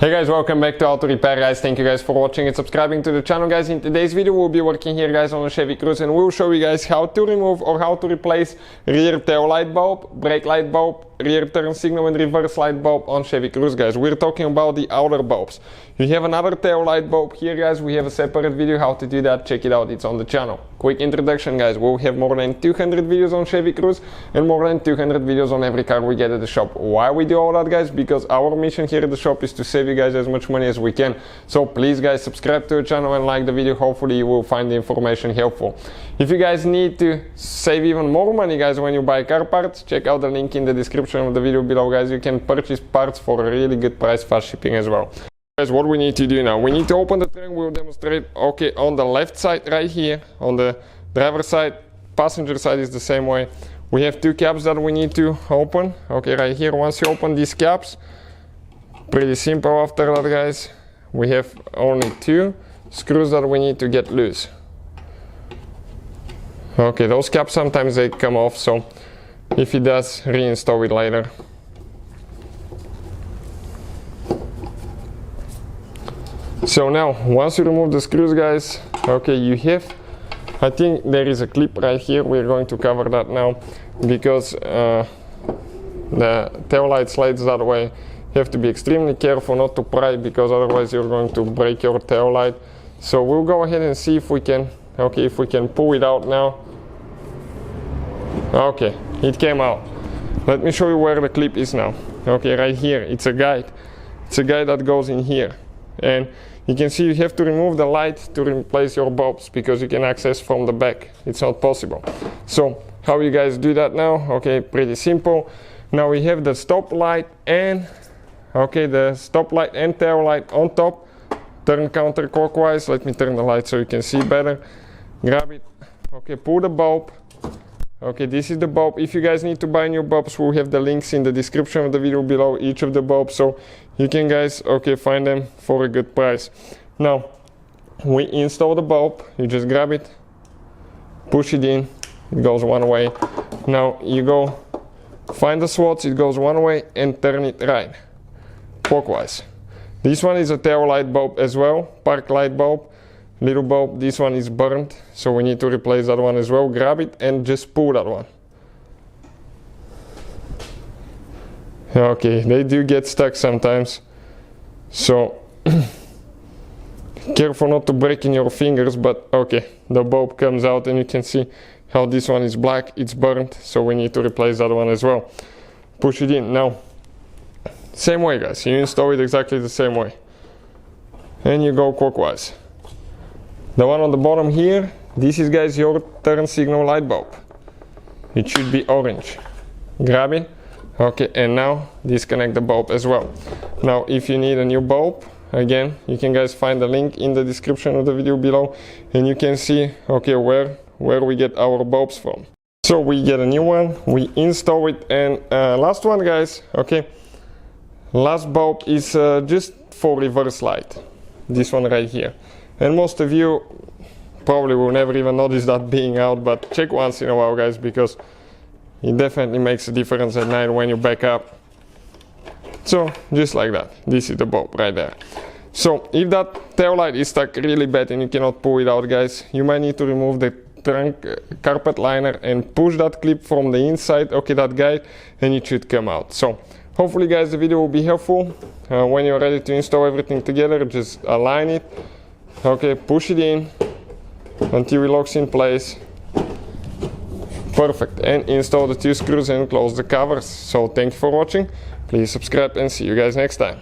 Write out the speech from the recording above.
Hey guys, welcome back to How to Repair, guys. Thank you guys for watching and subscribing to the channel, guys. In today's video we'll be working here, guys, on a Chevy Cruze, and we'll show you guys how to remove or how to replace rear tail light bulb, brake light bulb, rear turn signal and reverse light bulb on Chevy Cruze, guys. We're talking about the outer bulbs. You have another tail light bulb here, guys. We have a separate video how to do that. Check it out, it's on the channel. Quick introduction, guys. We'll have more than 200 videos on Chevy Cruze and more than 200 videos on every car we get at the shop. Why we do all that, guys? Because our mission here at the shop is to save you guys as much money as we can. So please, guys, subscribe to the channel and like the video. Hopefully you will find the information helpful. If you guys need to save even more money, guys, when you buy car parts, check out the link in the description of the video below, guys. You can purchase parts for a really good price, fast shipping as well. Guys, what we need to do now, we need to open the trunk. We'll demonstrate. Okay, on the left side right here, on the driver's side, passenger side is the same way. We have two caps that we need to open. Okay, right here, once you open these caps, pretty simple after that, guys. We have only two screws that we need to get loose. Okay, those caps sometimes they come off, so if it does, reinstall it later. So now, once you remove the screws, guys, okay, you have, I think there is a clip right here. We're going to cover that now because the tail light slides that way. You have to be extremely careful not to pry, because otherwise you're going to break your tail light. So we'll go ahead and see if we can, okay, if we can pull it out now. Okay, it came out. Let me show you where the clip is now. Okay, right here, it's a guide. It's a guide that goes in here. And you can see you have to remove the light to replace your bulbs, because you can access from the back. It's not possible. So how you guys do that now? Okay, pretty simple. Now we have the stop light and the stop light and tail light on top. Turn counterclockwise. Let me turn the light so you can see better. Grab it. Okay, pull the bulb. Okay, this is the bulb. If you guys need to buy new bulbs, we'll have the links in the description of the video below, each of the bulbs, so you can, guys, okay, find them for a good price. Now we install the bulb. You just grab it, push it in, it goes one way. Now you go find the slots, it goes one way, and turn it right clockwise. This one is a tail light bulb as well, park light bulb, little bulb. This one is burnt, so we need to replace that one as well. Grab it and just pull that one. Okay, they do get stuck sometimes, so careful not to break in your fingers, but okay, the bulb comes out and you can see how this one is black, it's burnt, so we need to replace that one as well. Push it in. Now same way, guys, you install it exactly the same way and you go clockwise. The one on the bottom here, this is, guys, your turn signal light bulb. It should be orange. Grab it. Okay, and now disconnect the bulb as well. Now if you need a new bulb, again, you can, guys, find the link in the description of the video below, and you can see, okay, where we get our bulbs from. So we get a new one, we install it, and last one, guys, okay, last bulb is just for reverse light. This one right here. And most of you probably will never even notice that being out, but check once in a while, guys, because it definitely makes a difference at night when you back up. So just like that, this is the bulb right there. So if that tail light is stuck really bad and you cannot pull it out, guys, you might need to remove the trunk carpet liner and push that clip from the inside, okay, that guide, and it should come out. So hopefully, guys, the video will be helpful. When you're ready to install everything together, just align it. Okay, push it in until it locks in place. Perfect. And install the two screws and close the covers. So thank you for watching. Please subscribe and see you guys next time.